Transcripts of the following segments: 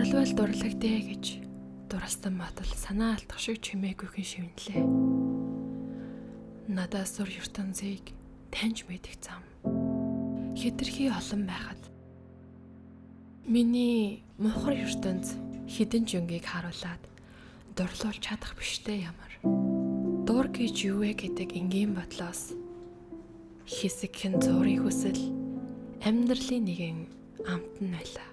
дурлал дурлагдээ гэж дурласан бодол санаа алдах шиг чимээгүйхэн шивнэлээ. Надаас зур ертөнцийг таньж мэдэх зам хэтэрхий олон байхад миний мухар ертөнц хідэн жингийг харуулад дурлуулж чадах биштэй ямар. Дур гэж юу вэ гэдэг энгийн бодлоос хэсэгхэн зургийн хүсэл амьдралын нэгэн амтан байлаа.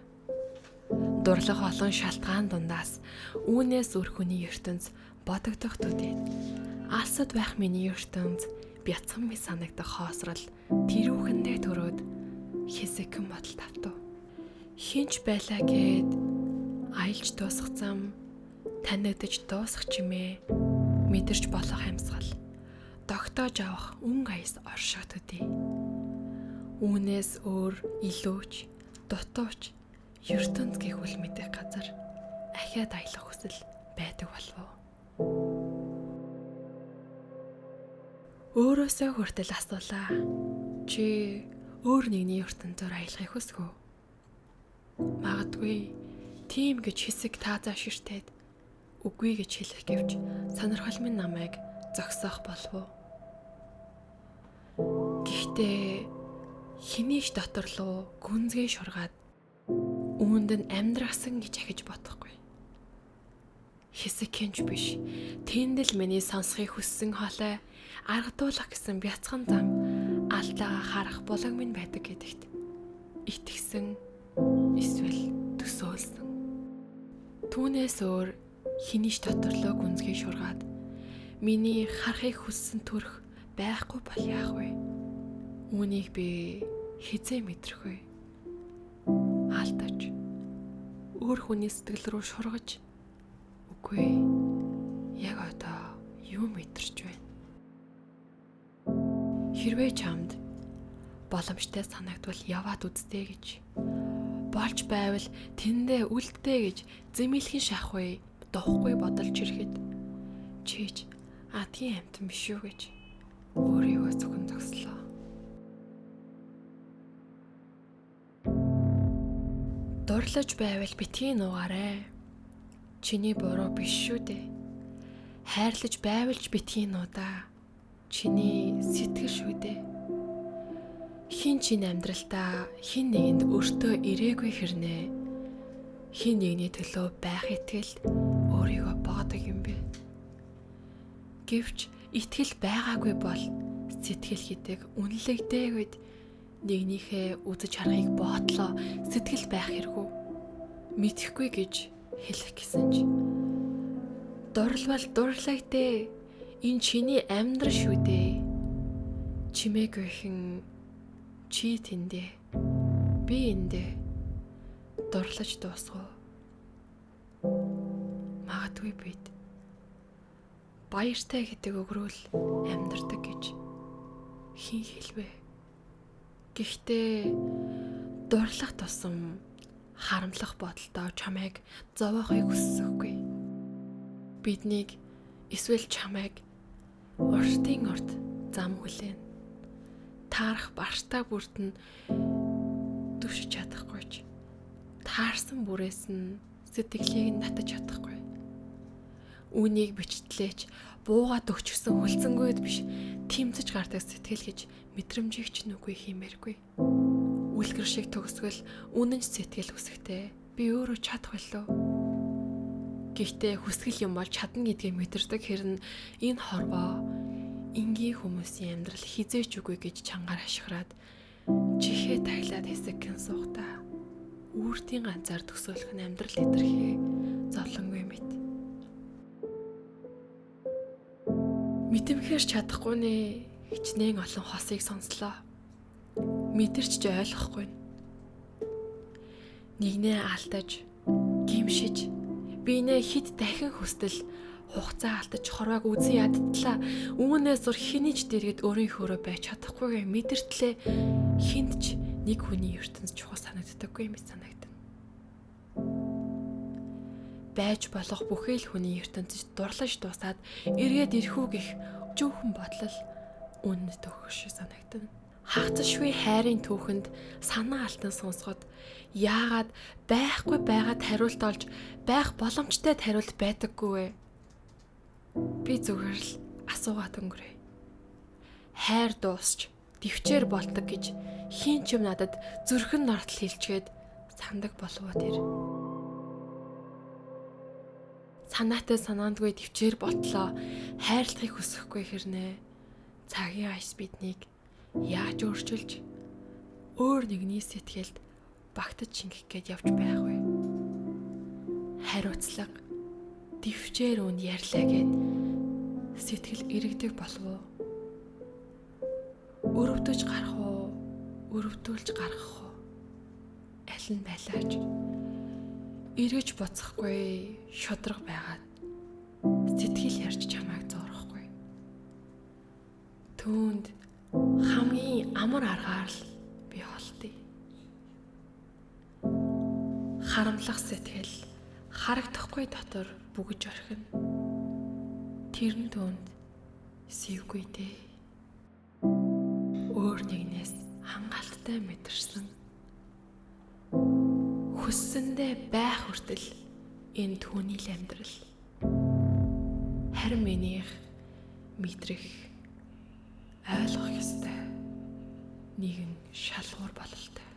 Дурлах олон шалтгаан дундаас үүнээс үр хүний ертөнц бодогдох төдий алсад байх миний ертөнц бяцхан мэт санагдах хоосрол тэрүүхэндээ төрөөд хэсэгхэн бодол тавтав. Хинч байлаа гэд аялж дуусах зам, танигдаж дуусах чимээ, мэдэрч болох амьсгал, тогтоож авах үн аяс орших төдий. Үүнээс өөр илүүч, дутууч ертөнц гэхүүл мэдэх газар ахиад аялах хүсэл байдаг болов уу? Өөрөөсөө хүртэл асуулаа. Чи өөр нэгний ертөнцөөр аялахыг хүсэх үү? Магадгүй тийм гэж хэсэг таазаа ширтээд үгүй гэж хэлэх гэвч сонирхол минь намайг зогсоох болов уу? Гэхдээ хэнийг ч дотор руу гүнзгий шургаад үүнд нь амьдрахсан гэж ахиж бодохгүй. Хэсэг хинч биш. Тэнд л миний сонсхийг хүссэн хоолой аргадуулах гэсэн бяцхан зам алдаагаа харах булаг минь байдаг гэдэгт итгэсэн эсвэл төсөөлсөн. Түүнээс өөр хэний ч дотор руу гүнзгий шургаад миний харахыг хүссэн төрх байхгүй бол яах вэ? Үүнийг би хизээ мэдрэх вэ? Алдаж өөр хүний сэтгэл рүү шургаж үгүй яг одоо юу мэдэрч байна? Хэрвээ чамд боломжтой санагдвал яваад үзтээ гэж, болж байвал тэндээ үлдтээ гэж зэмэлхэн шахвэ дуухгүй бодолж ирэхэд чийж тийм амтан биш үү гэж өөрийгөө зөвхөн зогслоо. Дурлаж байвал битгий нуугаарай. Чиний буруу биш шүү дээ. Хайрлаж байвалж битгий нуудаа. Чиний сэтгэл шүү дээ. Хин чин амьдралдаа хин нэгэнд өртөө ирээгүй хэрнээ. Хин нэгний төлөө байх итгэл өөрийгөө боодог юм бэ. Гэвч итгэл байгаагүй бол сэтгэл гэдэг үнэлэгдээгүйд нэгнийхээ үзэж харахыг боотлоо сэтгэл байх хэрэггүй. Мэдхгүй гэж хэлэх гэсэн ч дурлал дурлагдээ. Энэ чиний амьдрал шүү дээ. Чимээгүйхэн чи тэндээ, би эндээ дурлаж дуусгав. Магадгүй бид баяртай гэдэг өгрөөл амьдардаг гэж хин хэлвэ. Гэхдээ дурлах тусам харамлах бодолтой чамайг зовоохыг хүссэхгүй. Биднийг эсвэл чамайг уртын урт зам хүлээн. Таарах барштай бүрт нь түшиж чадахгүйч. Таарсан бүрээс нь сэтгэлийг нь татаж чадахгүй. Үүнийг бичтлээч буугаад өгчсөн хүлцэнгүйд биш тэмцэж гардаг сэтгэл гэж мэдрэмжийг ч нүгүй хиймээргүй. Үлгэр шиг төгсгөл үнэнч сэтгэл хүсэхтэй би өөрөө чадах болов. Гэхдээ хүсгэл юм бол чадна гэдгийг мэдэрдэг хэрнэ энэ хорвоо энгийн хүмүүсийн амьдрал хизээч үгүй гэж чангаар ашиграад чихээ таглаад хэсэгхэн суухтаа үүртийн ганцаар төсөөлөх нь амьдрал идэрхий зовлонгүй мэт. Мэдэмхээр чадахгүй нэ хичнээн олон хосыг сонслоо. Мэдэрч ойлгохгүй. Нэгнээ алдаж, гимшиж, биенээ хит дахин хүстэл хугацаа алдаж хорвоог үзэн ядтлаа. Үүнээс зур хэний ч дэргэд өөрийнхөөрөө байж чадахгүйгээ мэдэртлээ хинт ч нэг хүний ертөнц чухал санагддаггүй юм санагдана. Байж болох бүхэл хүний ертөнцөд дурлаж дуусаад эргээд ирэх үү гэх жүүхэн бодлол үнэнд төгөх шиг санагдана. Хагцшгүй хайрын түүхэнд санаа алтан сонсгоод яагаад байхгүй байгаад хариулт олж байх боломжтой хариулт байдаггүй вэ? Би зүгээр л асуугаад өнгөрөе. Хайр дуусч төвчээр болдог гэж хийн ч юм надад зүрхэн нортол хэлчихэд сандаг болов уу тэр? Санаатай санаандгүй төвчээр болтлоо хайрлахыг хүсэхгүй хэрнээ. Цагийн айс биднийг яаж өөрчилж өөр нэгний сэтгэлд багтаж шингэх гээд явж байх вэ? Хариуцлага төвчээр үнд ярьлаа гэд сэтгэл эргэдэг болов уу? Өрөвдөж гарах уу? Өрөвдүүлж гаргах уу? Аль нь байлаач эргэж буцахгүй шудраг байгаад сэтгэл ярьж чамайг зурахгүй. Түүнд хамгийн амар аргаар л би холтъё. Харамлах сэтгэл харагдахгүй дотор бүгж орхино. Тэрэн түүнд сэвгүй дээ. Өөр нэгнээс хангалттай мэдэрсэн. Хүссэндээ байх хүртэл энэ түүний л амьдрал. Харин минийх мэдрэх ойлгох ёстой нэгэн шалгуур бололтой.